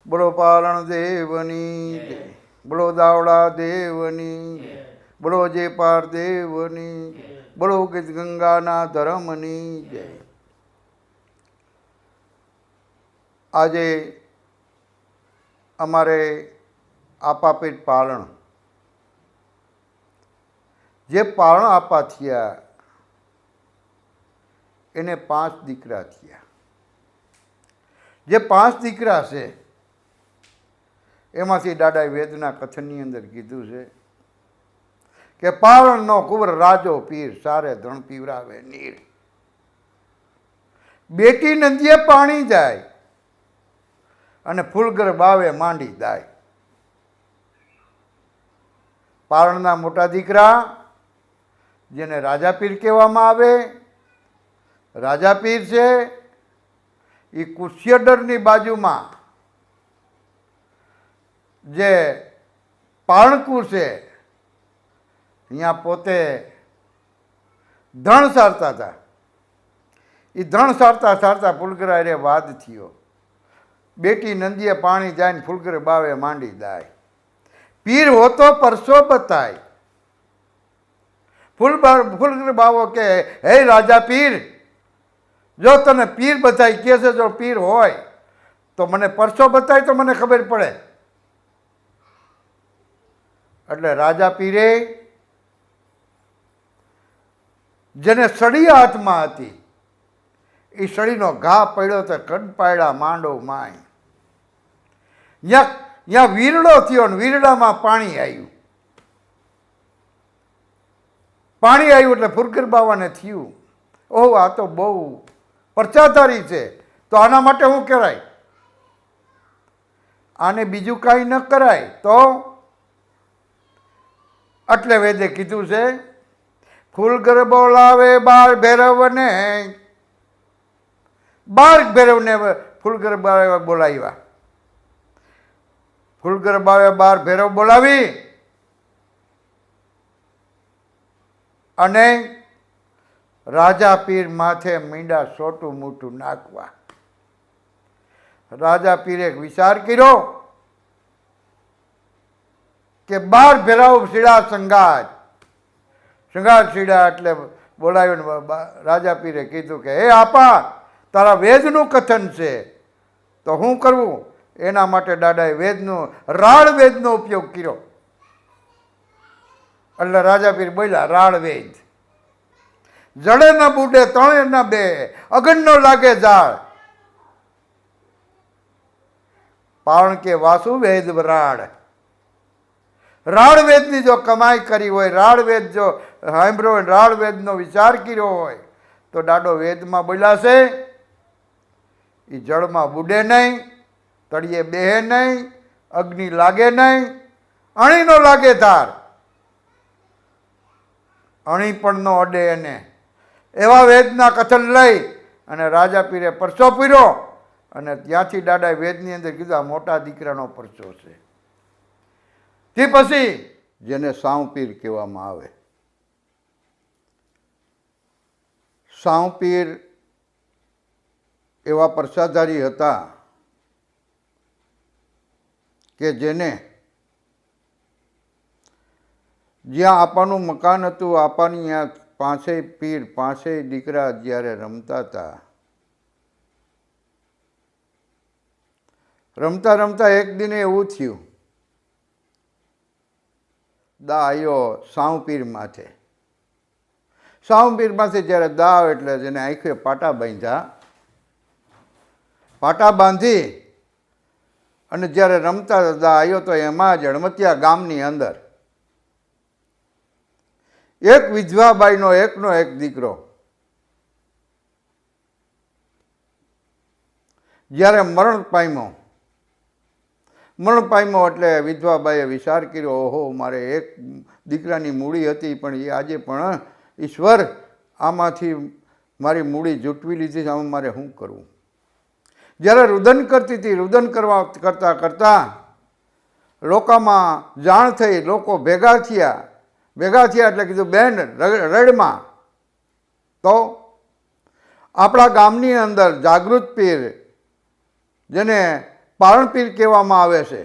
બોલો પારણ દેવની જય, બોલો દાવડા દેવની જય, બોલો જે પાર દેવની જય, બોલો ગીત ગંગાના ધર્મની જય. આજે અમારે આપાપીર પારણ, જે પારણ આપા થયા એને 5 દીકરા થયા. જે 5 દીકરા છે એમાંથી દાદાએ વેદના કથનની અંદર કીધું છે કે પારણનો કુંવર રાજો પીર સારે ધણ પીવરાવે નીર. બેટી નદીએ પાણી જાય અને ફૂલગર બાવે માંડી દાય. પારણના મોટા દીકરા જેને રાજા પીર કહેવામાં આવે, રાજા પીર છે એ કુશિયડરની બાજુમાં જે પાણકુર છે અહીંયા પોતે ધણ સારતા હતા. એ ધણ સારતા સારતા ફૂલગરા રે વાદ થયો. બેટી નંદીએ પાણી જાય ને ફૂલગર બાવે માંડી દાય. પીર હોતો પરસો બતાય. ફૂલગર બાવો કે હે રાજા પીર, જો તને પીર બતાય કે છે, જો પીર હોય તો મને પરસો બતાય તો મને ખબર પડે. એટલે રાજા પીરે જેને સળી હાથમાં હતી એ સળીનો ઘા પડ્યો તો કડપાયડા માંડો માય. ત્યાં વીરડો થયો ને વીરડામાં પાણી આવ્યું. પાણી આવ્યું એટલે ફુરગર બાવાને થયું, ઓહ આ તો બહુ પરચાધારી છે, તો આના માટે શું કરાય? આને બીજું કાંઈ ન કરાય તો? એટલે વેદે કીધું છે ફૂલગર બોલાવે બાર ભૈરવને. 12 ભૈરવને ફૂલગર બાવે બોલાવ્યા. ફૂલગર બાવે 12 ભૈરવ બોલાવી અને રાજા પીર માથે મીંડા સોટું મોટું નાખવા. રાજા પીરે વિચાર કર્યો કે 12 ભેરાવ સીડા સંગાત. સંગાત સીડા એટલે બોલાવ્યું. રાજા પીરે કીધું કે હે આપા, તારા વેદનું કથન છે તો શું કરવું? એના માટે દાદાએ વેદનું રાળ વેદનો ઉપયોગ કર્યો. એટલે રાજા પીર બોલ્યા રાળ વેદ. જડે ન બુડે ત્રણે ન બે, અગન નો લાગે ઝાડ. પારણ કે વાસુ વેદ રાળ. રાળ વેદની જો કમાઈ કરી હોય, રાળ વેદ જો સાંભળ્યો હોય, રાળ વેદનો વિચાર કર્યો હોય તો દાડો વેદમાં બોલ્યા છે એ જળમાં બુડે નહીં, તળિયે બેહે નહીં, અગ્નિ લાગે નહીં, અણી નો લાગે ધાર. અણી પણ નો અડે એને. એવા વેદના કથન લઈ અને રાજા પીરે પરસો પીર્યો અને ત્યાંથી દાદાએ વેદની અંદર કીધું આ મોટા દીકરાનો પરસો છે. તે પછી જેને સાવપીર કહેવામાં આવે. સાવપીર એવા પરસાધારી હતા કે જેને જ્યાં આપાનું મકાન હતું, આપાની ત્યાં 5 પીર 5 દીકરા જ્યારે રમતા હતા, રમતા રમતા એક દિને એવું થયું, દા આવ્યો સાવપીર માથે. સાવપીર માથે જ્યારે દા આવે એટલે જેને આંખે પાટા બાંધ્યા. પાટા બાંધી અને જ્યારે રમતા દા આવ્યો તો એમાં જ હળમતિયા ગામની અંદર એક વિધવાબાઈનો એકનો એક દીકરો જ્યારે મરણ પામ્યો એટલે વિધવાબાઈએ વિચાર કર્યો, ઓહો મારે એક દીકરાની મૂડી હતી પણ એ આજે પણ ઈશ્વર આમાંથી મારી મૂડી જૂટવી લીધી છે, આમાં મારે શું કરવું? જ્યારે રુદન કરતી હતી, રુદન કરતાં કરતાં લોકોમાં જાણ થઈ, લોકો ભેગા થયા એટલે કીધું બેન રડમાં. તો આપણા ગામની અંદર જાગૃત પીર જેને પારણપીર કહેવામાં આવે છે.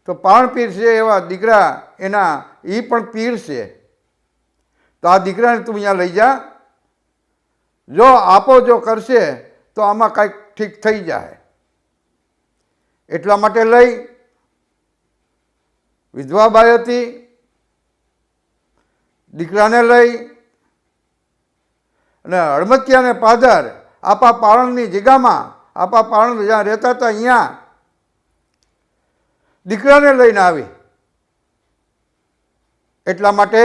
તો પારણપીર છે એવા દીકરા એના એ પણ પીર છે. તો આ દીકરાને તું અહીંયા લઈ જા, જો આપો જો કરશે તો આમાં કાંઈક ઠીક થઈ જાય. એટલા માટે લઈ વિધવાબાઈ હતી, દીકરાને લઈ અને હળમતિયાને પાદર આપા પારણની જગ્યામાં, આપા પારણ જ્યાં રહેતા હતા અહીંયા દીકરાને લઈને આવી. એટલા માટે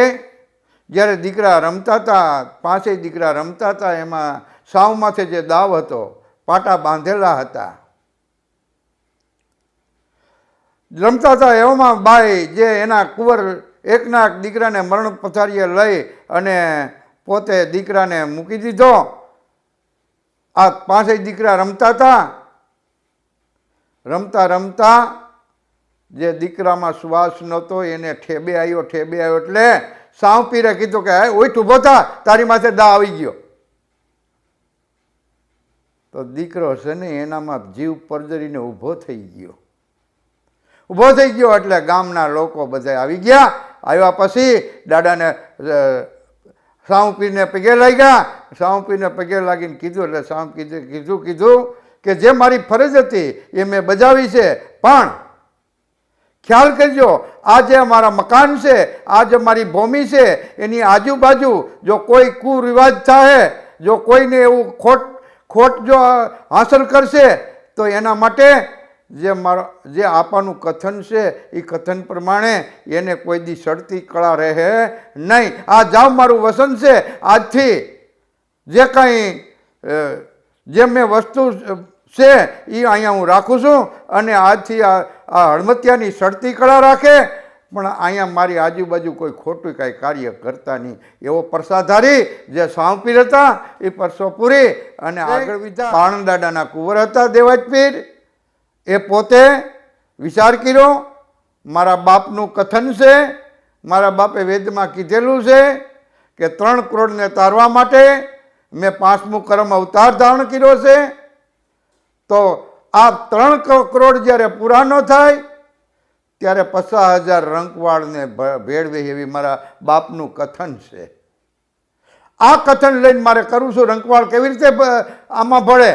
જ્યારે દીકરા રમતા હતા, 5 દીકરા રમતા હતા, એમાં સાવ માથે જે દાવ હતો, પાટા બાંધેલા હતા, રમતા હતા. એવામાં બાઈ જે એના કુંવર એકના દીકરાને મરણ પથારીએ લઈ અને પોતે દીકરાને મૂકી દીધો. આ 5 દીકરા રમતા હતા. રમતા રમતા જે દીકરામાં શ્વાસ નહોતો એને ઠેબે આવ્યો. ઠેબે આવ્યો એટલે સાવ પીરે કીધું કે ઓઈઠ ઊભો થા, તારી માથે દા આવી ગયો. તો દીકરો છે ને એનામાં જીવ પરજરીને ઊભો થઈ ગયો. ઊભો થઈ ગયો એટલે ગામના લોકો બધા આવી ગયા. આવ્યા પછી દાદાને સાવપીરને પગે લાગ્યા. સાવપીરને પગે લાગીને કીધું એટલે સાવપીરે કીધું કે જે મારી ફરજ હતી એ મેં બજાવી છે, પણ ખ્યાલ કરજો આ જે મારા મકાન છે, આ જે મારી ભૂમિ છે, એની આજુબાજુ જો કોઈ કુરિવાજ થાય, જો કોઈને એવું ખોટ જો હાંસલ કરશે તો એના માટે જે આપાનું કથન છે એ કથન પ્રમાણે એને કોઈ દી સડતી કળા રહે નહીં. આ જાવ મારું વસન છે, આજથી જે કાંઈ જે મેં વસ્તુ છે એ અહીંયા હું રાખું છું અને આજથી આ હળમતિયાની સડતી કળા રાખે, પણ અહીંયા મારી આજુબાજુ કોઈ ખોટું કાંઈ કાર્ય કરતા નહીં. એવો પરસાધારી જે સાવપીર હતા એ પરસો પૂરી અને આગળ વિધા. પાણદાદાના કુંવર હતા દેવાજપીર. એ પોતે વિચાર કર્યો, મારા બાપનું કથન છે, મારા બાપે વેદમાં કીધેલું છે કે 3 કરોડને તારવા માટે મેં 5મું કર્મ અવતાર ધારણ કર્યો છે. તો આ 3 કરોડ જ્યારે પૂરા ન થાય ત્યારે 50,000 રંકવાળને ભેળવે એવી મારા બાપનું કથન છે. આ કથન લઈને મારે કરું છું, રંકવાળ કેવી રીતે આમાં ભળે?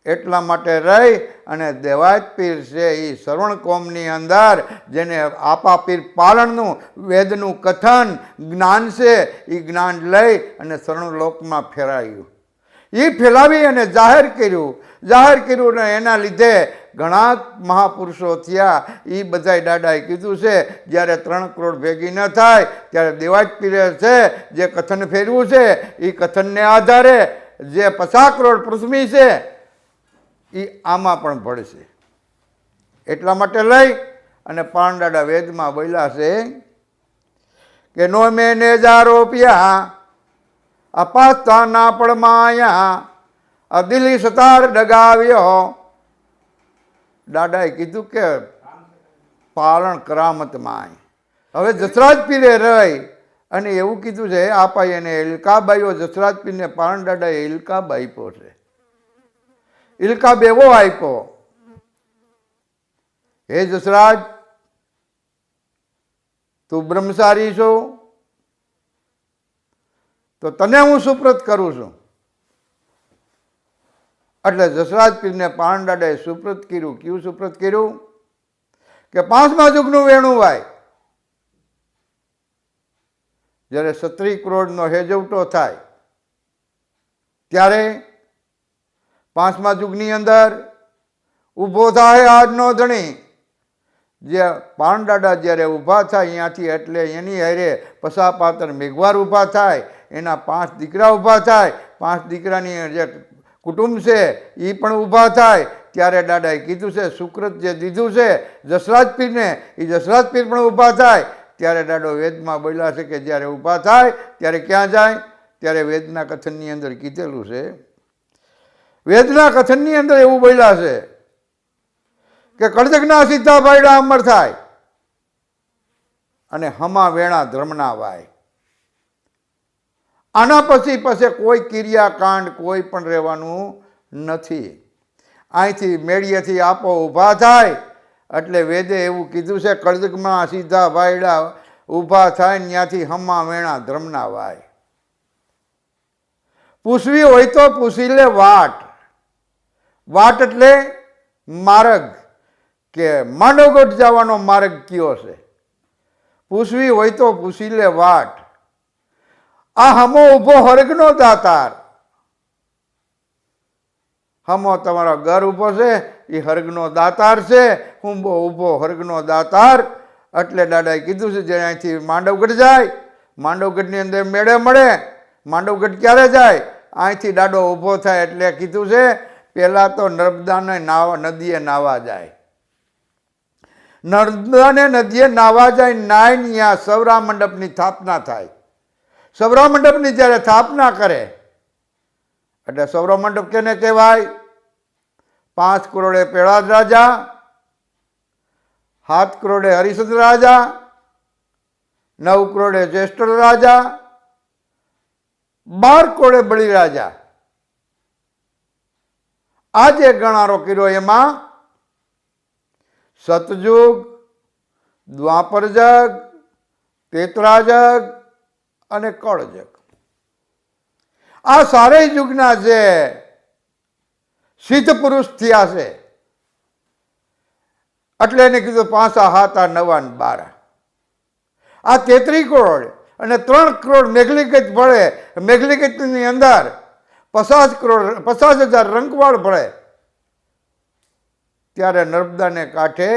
એટલા માટે રહી અને દેવાજપીર છે એ શ્રવણ કોમની અંદર જેને આપા પીર પાલણનું વેદનું કથન જ્ઞાન છે એ જ્ઞાન લઈ અને શ્રવણ લોકમાં ફેરાયું. એ ફેલાવી અને જાહેર કર્યું ને એના લીધે ઘણા મહાપુરુષો થયા. એ બધાય દાદાએ કીધું છે જ્યારે 3 કરોડ ભેગી ન થાય ત્યારે દેવાજપીરે છે જે કથન ફેરવું છે એ કથનને આધારે જે 50 કરોડ પૃથ્વી છે એ આમાં પણ ભળશે. એટલા માટે લઈ અને પાણદાદા વેદમાં બોલ્યા છે કે નો મેં નેજારો પ્યા અપાસ્તા ના પડમાયા આ દિલ્હી સતાર ડગાવ્યો. દાદાએ કીધું કે પાલણ કરામતમાં. હવે જસરાજ પીરે રહી અને એવું કીધું છે આપાઈ એને ઇલકાબ આવ્યો. જસરાજ પીરને પાણદાદાએ ઇલકાબ આપ્યો છે. ઇલકાબ એવો આપ્યો, હે જસરાજ તું બ્રહ્મચારી છો તો તને હું સુપ્રત કરું છું. એટલે જસરાજ પીરને પાણદાદાએ સુપ્રત કર્યું. કયું સુપ્રત કર્યું? કે 5મા યુગનું વેણું વાય. જ્યારે 37 કરોડનો હેજવટો થાય ત્યારે 5મા યુગની અંદર ઊભો થાય આજનો ધણી. જે પાણદાદા જ્યારે ઊભા થાય અહીંયાથી એટલે એની હારે પસાપાતર મેઘવાર ઊભા થાય, એના 5 દીકરા ઊભા થાય, 5 દીકરાની જે કુટુંબ છે એ પણ ઊભા થાય. ત્યારે દાદાએ કીધું છે સુકૃત જે દીધું છે જસરાજ પીરને એ જસરાજ પીર પણ ઊભા થાય. ત્યારે દાદો વેદમાં બોલ્યા છે કે જ્યારે ઊભા થાય ત્યારે ક્યાં જાય? ત્યારે વેદના કથનની અંદર કીધેલું છે. વેદના કથનની અંદર એવું બોલ્યા છે કે કળજગના સીધા ભાઈડા અમર થાય અને હમા વેણા ધર્મના વાય. આના પછી કોઈ ક્રિયાકાંડ કોઈ પણ રહેવાનું નથી. અહીંથી મેળીએથી આપો ઊભા થાય એટલે વેદે એવું કીધું છે, કળજુગમાં સીધા વાયડા ઊભા થાય ને ત્યાંથી હમા વેણા ધર્મના વાય. પૂછવી હોય તો પૂછી લે વાટ. વાટ એટલે માર્ગ, કે માંડવગઢ જવાનો માર્ગ કયો છે. પૂછવી હોય તો પૂછી લે વાટ. આ હમો ઊભો હરગનો દાતાર. હમો તમારો ઘર ઊભો છે એ હરગનો દાતાર છે. હુંબો ઊભો હરગનો દાતાર. એટલે દાદાએ કીધું છે જે અહીંથી માંડવગઢ જાય, માંડવગઢની અંદર મેળે મળે. માંડવગઢ ક્યારે જાય? અહીંથી દાડો ઊભો થાય એટલે કીધું છે પહેલાં તો નર્મદાને નદીએ નાહવા જાય. નર્મદાને નદીએ નાહવા જાય, નાહીને ત્યાં સૌરા મંડપની સ્થાપના થાય. સૌરા મંડપની જ્યારે સ્થાપના કરે એટલે સૌરા મંડપ કેને કહેવાય? 5 કરોડે પેળાદ રાજા, 7 કરોડે હરિશ્ચંદ્ર રાજા, 9 કરોડે જ્યેષ્ઠ રાજા, 12 કરોડે બળી રાજા. આ જે ગણારો કર્યો એમાં સતયુગ, દ્વાપર જગ, ત્રેતાયુગ અને કળજગ, આ સારેય યુગના જે સિદ્ધ પુરુષ થયા છે. એટલે એને કીધું 5 7 9 12. આ 33 કરોડ અને 3 કરોડ મેઘલીગત ભળે. મેઘલીગતની અંદર 50,000 રંકવાળ ભળે. ત્યારે નર્મદાને કાંઠે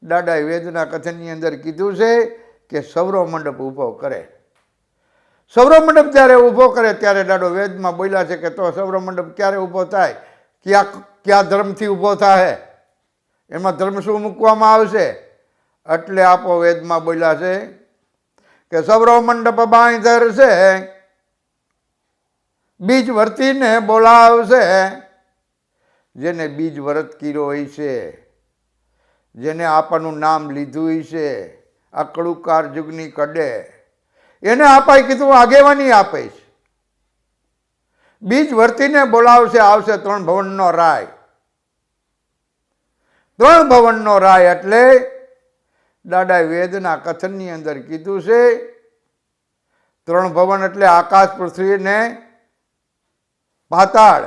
દાદાએ વેદના કથનની અંદર કીધું છે કે સૌરો મંડપ ઊભો કરે. સૌરો મંડપ જ્યારે ઊભો કરે ત્યારે દાદો વેદમાં બોલ્યા છે કે તો સૌરો મંડપ ક્યારે ઊભો થાય, કયા ધર્મથી ઊભો થાય, એમાં ધર્મ શું મૂકવામાં આવશે? એટલે આપો વેદમાં બોલ્યા છે કે સૌરો મંડપ બાંધર છે, બીજ વર્તીને બોલાવશે. જેને બીજ વ્રત કર્યો હોય છે, જેને આપણનું નામ લીધું હોય છે, આ કળુકાર જુગની કડે, એને આપાય કીધું આગેવાની આપીશ. બીજ વર્તીને બોલાવશે, આવશે 3 ભવનનો રાય. 3 ભવનનો રાય એટલે દાદાએ વેદના કથનની અંદર કીધું છે 3 ભવન એટલે આકાશ, પૃથ્વી ને પાતાળ.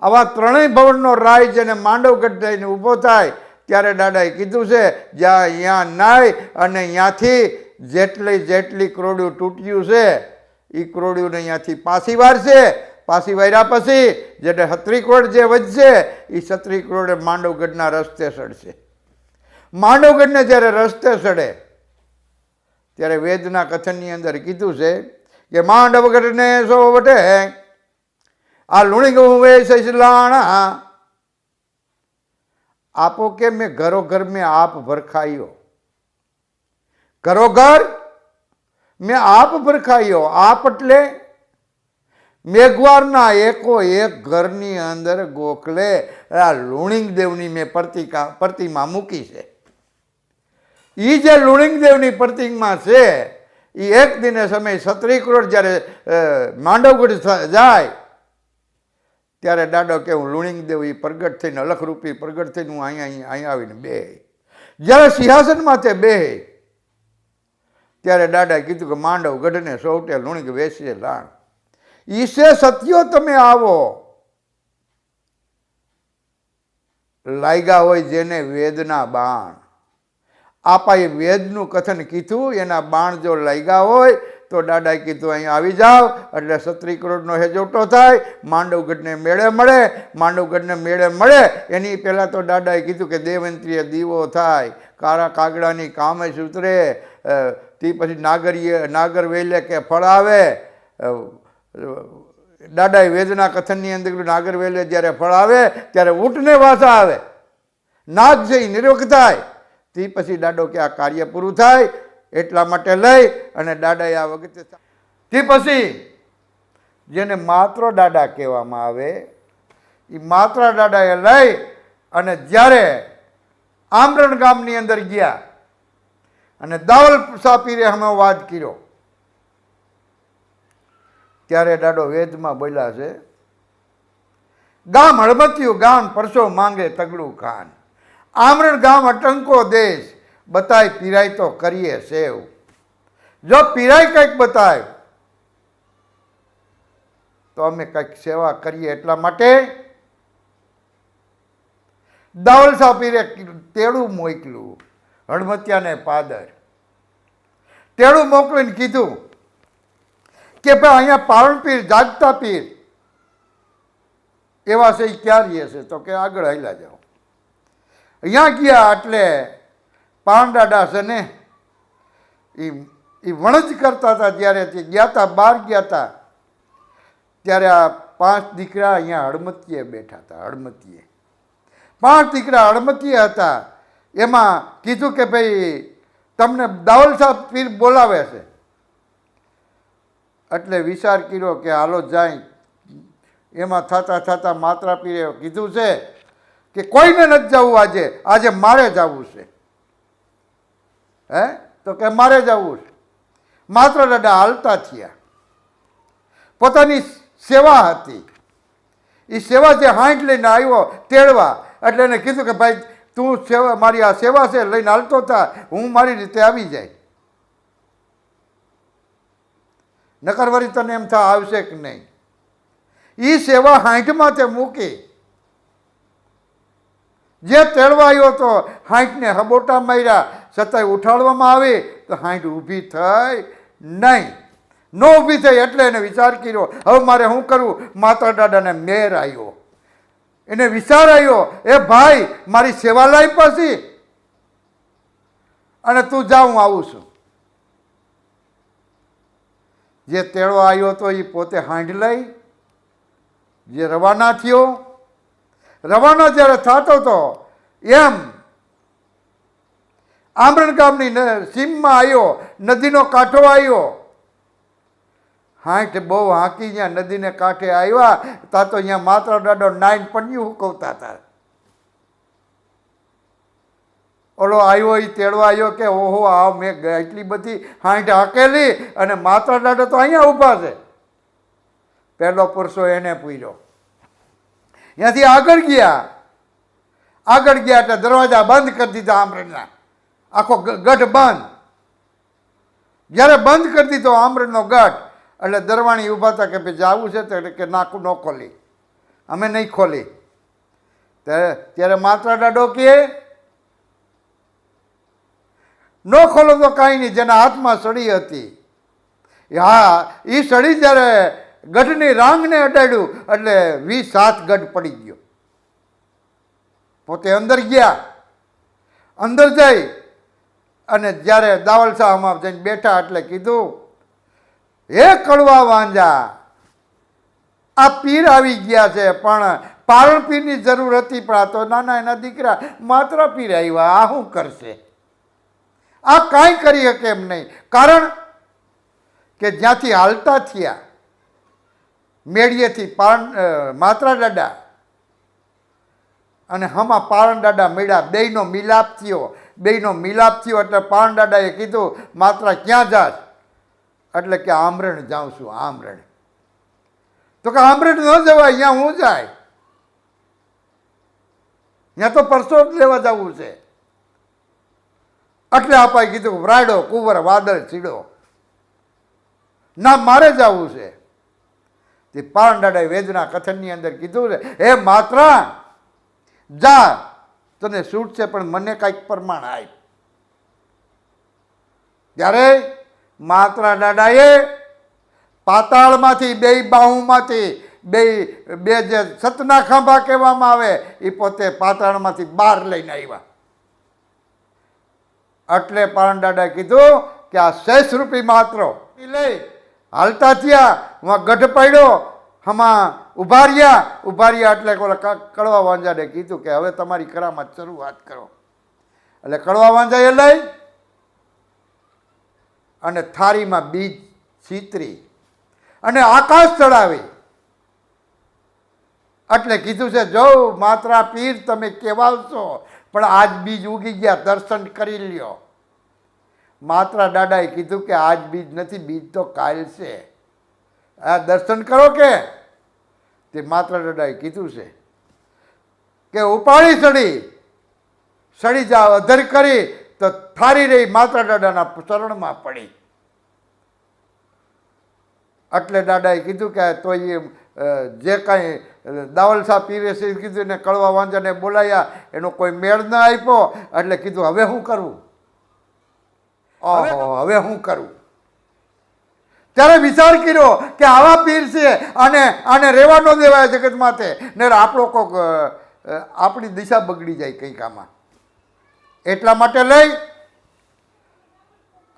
આવા 3 ભવનનો રાય જેને માંડવગઢ થઈને ઊભો થાય ત્યારે દાદાએ કીધું છે જ્યાં અહીંયા નાય અને ત્યાંથી જેટલી ક્રોડિયું તૂટ્યું છે એ ક્રોડિયુંને અહીંયાથી પાછી વારશે. પાછી વાર્યા પછી જેને 36 કરોડ જે વધશે એ 36 કરોડે માંડવગઢના રસ્તે ચડશે. માંડવગઢને જ્યારે રસ્તે ચડે ત્યારે વેદના કથનની અંદર કીધું છે કે માંડવગઢને સો વટે આ લુણી હુવે સસલાણા. આપો કે મેં ઘરો ઘર મેં આપ ભરખાયો. ઘરો ઘર મેં આપ ભરખાયો. આપ એટલે મેઘવારના એકો એક ઘરની અંદર ગોખલે આ લુણિંગ દેવની મેં પ્રતિમા મૂકી છે. એ જે લુણિંગ દેવની પ્રતિમા છે એ એક દિને સમય 36 કરોડ જ્યારે માંડવગઢ જાય ત્યારે દાદો કે હું લુણિંગ દેવ એ પ્રગટ થઈને અલખરૂપી પ્રગટ થઈને હું અહીંયા આવીને બે. જ્યારે સિંહાસનમાં તે બે ત્યારે દાદાએ કીધું કે માંડવગઢને સૌટે લુણિંગ વેચીએ લાણ. ઈસે સત્યો તમે આવો. લાગ્યા હોય જેને વેદના બાણ. આપાએ વેદનું કથન કીધું, એના બાણ જો લાગ્યા હોય તો દાદાએ કીધું અહીં આવી જાઓ એટલે 36 કરોડનો હેજોટો થાય. માંડવગઢને મેળે મળે. માંડવગઢને મેળે મળે એની પહેલાં તો દાદાએ કીધું કે દેવંત્રીએ દીવો થાય, કાળા કાગડાની કામે સૂતરે, તે પછી નાગર વેલે કે ફળ આવે. દાદાએ વેદના કથનની અંદર નાગર વેલે જ્યારે ફળ આવે ત્યારે ઊંટને વાસા આવે, નાગ છે એ નિરોગ થાય. તે પછી દાદો કે આ કાર્ય પૂરું થાય એટલા માટે લઈ અને દાદાએ આ વખતે તે પછી જેને માત્ર દાદા કહેવામાં આવે એ માત્ર દાદાએ લઈ અને જ્યારે આમરણ ગામની અંદર ગયા અને દાવલ સાપીરે અમે વાત કર્યો ત્યારે દાદો વેદમાં બોલ્યા છે ગામ હળમતિયું ગામ પરસો માંગે તગડું ખાન, આમરણ ગામ અટંકો દેશ, બતાય પીરાય તો કરીએ સેવ. જો પીરાય કંઈક બતાય તો અમે કંઈક સેવા કરીએ. એટલા માટે દાવલ શાહ પીરે તેડું મોકલ્યું હળમતિયાને પાદર. તેડું મોકલીને કીધું કે ભાઈ અહીંયા પારણ પીર જાગતા પીર એવા છે એ ક્યાં રહીએ છે? તો કે આગળ હાલ્યા જાઓ. અહીંયા ગયા એટલે પાણદાડા છે ને એ વણજ કરતા હતા. ત્યારે તે ગયા હતા, બહાર ગયા હતા, ત્યારે આ 5 દીકરા અહીંયા હળમતીએ બેઠા હતા. હળમતીએ 5 દીકરા હળમતીએ હતા. એમાં કીધું કે ભાઈ તમને દાવલ શાહ પીર બોલાવે છે. એટલે વિચાર કર્યો કે હાલો જાય. એમાં થતાં થતાં માત્રા પીરે કીધું છે કે કોઈને નથી જવું આજે, આજે મારે જવું છે. હે? તો કે મારે જવું છે. માત્ર દાદા હાલતા થયા. પોતાની સેવા હતી, એ સેવા જે હાંઠ લઈને આવ્યો તેડવા. એટલે એને કીધું કે ભાઈ તું સેવા, મારી આ સેવા છે લઈને હાલતો થા, હું મારી રીતે આવી જાય. નકર વળી તને એમ થા આવશે કે નહીં. એ સેવા હાંઠમાં તે મૂકી. જે તેડવા આવ્યો તો હાંઠને હબોટા માર્યા, છતાંય ઉઠાડવામાં આવી તો હાંઠ ઊભી થઈ નહીં. ન ઊભી થઈ એટલે એને વિચાર કર્યો હવે મારે શું કરવું. માતા દાદાને મેર આવ્યો, એને વિચાર આવ્યો એ ભાઈ મારી સેવા લાવી પછી અને તું જા હું આવું છું. જે તેડવા આવ્યો તો એ પોતે હાંડ લઈ જે રવાના થયો. રવાના જ્યારે થતો હતો એમ આમરણ ગામની સીમમાં આવ્યો, નદીનો કાંઠો આવ્યો. હાંઠ બહુ હાંકી જ્યાં નદીને કાંઠે આવ્યા તા તો અહીંયા માત્ર દાડો 9 પન્યું હુકવતા હતા. ઓલો આવ્યો એ તેડવા આવ્યો કે ઓહો આ મેં એટલી બધી હાંઠ હાંકેલી અને માત્ર દાડો તો અહીંયા ઊભા છે. પહેલો પુરુષો એને પૂર્યો. ત્યાંથી આગળ ગયા. આગળ ગયા એટલે દરવાજા બંધ કરી દીધા આમરણના. આખો ગઢ બંધ. જ્યારે બંધ કરી દીધો આમરણનો ગઢ એટલે દરવાણી ઊભા હતા કે ભાઈ જવું છે તો કે નાકું ન ખોલી, અમે નહીં ખોલી. ત્યારે માત્ર દાડો કે ન ખોલો તો કાંઈ નહીં. જેના હાથમાં સળી હતી, હા એ સળી જ્યારે ગઢની રાંગને અડાડ્યું એટલે 27 ગઢ પડી ગયો. પોતે અંદર ગયા. અંદર જઈ અને જ્યારે દાવલ શાહમાં જઈને બેઠા એટલે કીધું હે કડવા વાંજા, આ પીર આવી ગયા છે પણ પારણ પીરની જરૂર હતી પણ આ તો નાના એના દીકરા માત્ર પીર આવ્યા, આ શું કરશે? આ કાંઈ કરી શકે એમ નહીં. કારણ કે જ્યાંથી હાલતા થયા મેળીએથી માત્રા દાદા અને હમા પારણ દાદા મળ્યા. બેયનો મિલાપ થયો. બેયનો મિલાપ થયો એટલે પારણ દાદાએ કીધું માત્રા ક્યાં જાસ? એટલે કે આમરણ જાઉં છું. આમરણ. તો કે આમરણ ન જવાય, અહીંયા હું જાય, ત્યાં તો પરસો લેવા જવું છે. એટલે આપાએ કીધું રાયડો કુંવર વાદળ ચીડો, ના મારે જવું છે. તે પારણ દાદાએ વેદના કથનની અંદર કીધું છે હે માત્રા જા, તને છૂટ છે પણ મને કાંઈક પ્રમાણ આપ. ત્યારે માત્રા દાદાએ પાતાળમાંથી બે બાહુમાંથી બે જે સતના ખાંભા કહેવામાં આવે એ પોતે પાતાળમાંથી બહાર લઈને આવ્યા. એટલે પારણ દાદાએ કીધું કે આ 6 રૂપી માત્રો લઈ હાલતા થયા. હું ગઢ પડ્યો, હમા ઉભા રહ્યા એટલે કડવા વાંજાને કીધું કે હવે તમારી કરામત શરૂઆત કરો. એટલે કડવા વાંજાએ લઈ અને થાળીમાં બીજ છીતરી અને આકાશ ચડાવી. એટલે કીધું છે જો માત્રા પીર તમે કહેવાવશો પણ આજ બીજ ઉગી ગયા, દર્શન કરી લ્યો. માત્રા દાદાએ કીધું કે આજ બીજ નથી, બીજ તો કાલ છે, આ દર્શન કરો કે. તે માત્ર દાદાએ કીધું છે કે ઉપાડી સડી જાવ અધર કરી તો થારી રહી માત્ર દાદાના ચરણમાં પડી. એટલે દાદાએ કીધું કે તો એ જે કાંઈ દાવલસા પીરે છે કીધું ને કડવા વાંજાને બોલાયા એનો કોઈ મેળ ન આપ્યો એટલે કીધું હવે શું કરવું, ઓહો હવે શું કરવું. ત્યારે વિચાર કર્યો કે આવા પીર છે આને રહેવા ન દેવાય જગત માથે ને આપણો કોક આપણી દિશા બગડી જાય કંઈક આમાં. એટલા માટે લઈ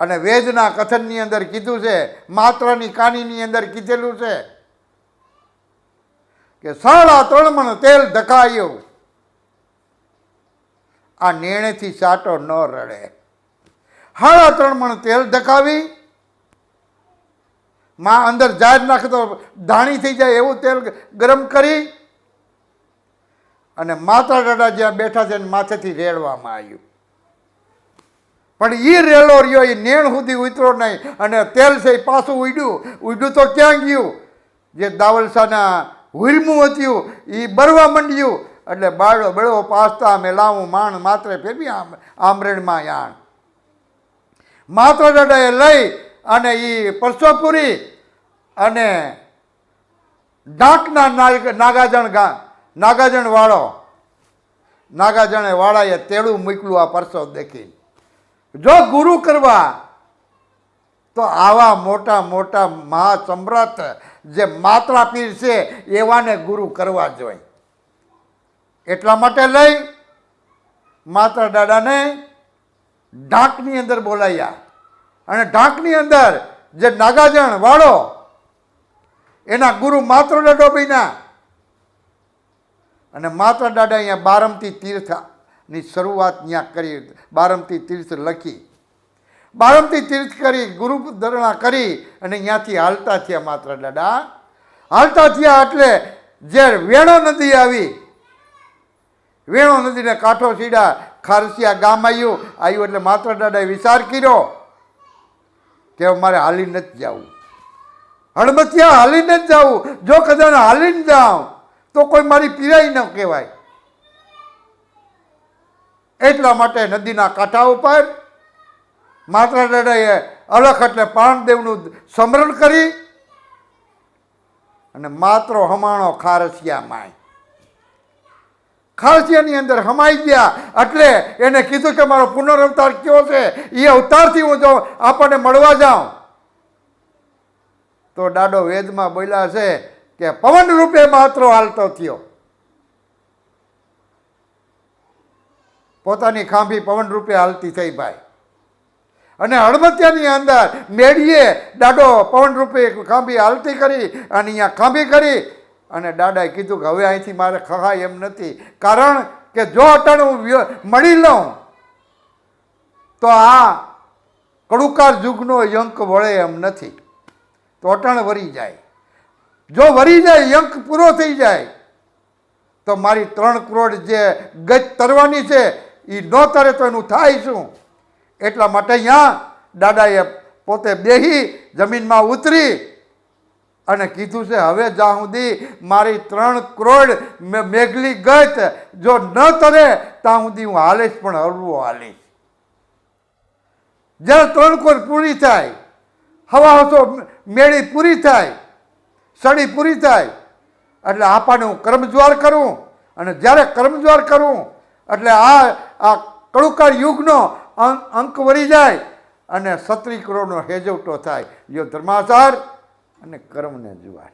અને વેદના કથનની અંદર કીધું છે, માત્રની કાનીની અંદર કીધેલું છે કે 3.5 મણ તેલ ધકાયું આ નેણેથી સાટો ન રડે. 3.5 મણ તેલ ધકાવી માં અંદર જાહેર નાખે તો ધાણી થઈ જાય એવું તેલ ગરમ કરી અને માતા દાદા જ્યાં બેઠા છે માથેથી રેડવામાં આવ્યું. પણ એ રેલો રહ્યો એ નેણ સુધી ઉતરો નહીં અને તેલ છે એ પાછું ઉડ્યું તો ક્યાં ગયું? જે દાવલસાના હુરમું હતું એ બરવા માંડ્યું. એટલે બાળો બળો પાસ્તા અમે લાવું માણ માત્રે ફેરવી આમરેણમાં યાણ. માતા દાદાએ લઈ અને એ પરસો પૂરી અને ડાકના નાગાજણ વાળાએ તેડું મૂકલું આ પરસો દેખી. જો ગુરુ કરવા તો આવા મોટા મોટા મહાસમ્રાટ જે માત્રા પીર છે એવાને ગુરુ કરવા જોઈએ. એટલા માટે લઈ માતા દાદાને ઢાંકની અંદર બોલાયા અને ઢાંકની અંદર જે નાગાજણ વાળો એના ગુરુ માત્ર દાદો બન્યા. અને માત્ર દાદા અહીંયા બારમતી તીર્થની શરૂઆત ત્યાં કરી, બારમતી તીર્થ લખી, બારમતી તીર્થ કરી, ગુરુ ધરણા કરી અને ત્યાંથી હાલતા થયા. માત્ર દાદા હાલતા થયા એટલે જે વેણો નદી આવી, વેણો નદીને કાંઠો સીડા ખારસિયા ગામ આવ્યું એટલે માત્ર દાદાએ વિચાર કર્યો કે મારે હાલી નથી જવું, હળમતિયા હાલી નથી જવું. જો કદાચ હાલીને જાઉં તો કોઈ મારી પીરાઈ ન કહેવાય. એટલા માટે નદીના કાંઠા ઉપર માત્ર દાદાએ અલખ એટલે પાણદેવનું સ્મરણ કરી અને માત્રો હમાણો ખારસિયા માય. ખારસિયાની અંદર હમાઈ ગયા એટલે એને કીધું કે મારો પુનરઅવતાર કયો છે, એ અવતારથી હું જો આપણને મળવા જાઉં. તો દાદો વેદમાં બોલ્યા છે કે પવન રૂપે માત્રો હાલતો થયો. પોતાની ખાંભી પવન રૂપે હાલતી થઈ ભાઈ. અને હળમતિયાની અંદર મેળીએ દાદો પવન રૂપે ખાંભી હાલતી કરી અને અહીંયા ખાંભી કરી અને દાદાએ કીધું કે હવે અહીંથી મારે ખહાય એમ નથી. કારણ કે જો અટણ હું મળી લઉં તો આ કડુકાર યુગનો યંક વળે એમ નથી, તો અટણ વરી જાય. જો વરી જાય, યંક પૂરો થઈ જાય તો મારી 3 કરોડ જે ગજ તરવાની છે એ ન તરે તો એનું થાય શું? એટલા માટે અહીંયા દાદાએ પોતે બેહી જમીનમાં ઉતરી અને કીધું છે હવે જ્યાં સુધી મારી 3 કરોડ મેઘલી ગત જો ન તરે ત્યાં સુધી હું હાલીશ, પણ હળવો હાલીશ. જ્યારે 3 કરોડ પૂરી થાય, હવાસો મેળી પૂરી થાય, સડી પૂરી થાય એટલે આપણને હું કર્મજ્વાર કરું. અને જ્યારે કર્મજ્વાર કરું એટલે આ કડુકાર યુગનો અંક વળી જાય અને 36 કરોડનો હેજવટો થાય. જો ધર્માચાર અને કર્મને જુવાર.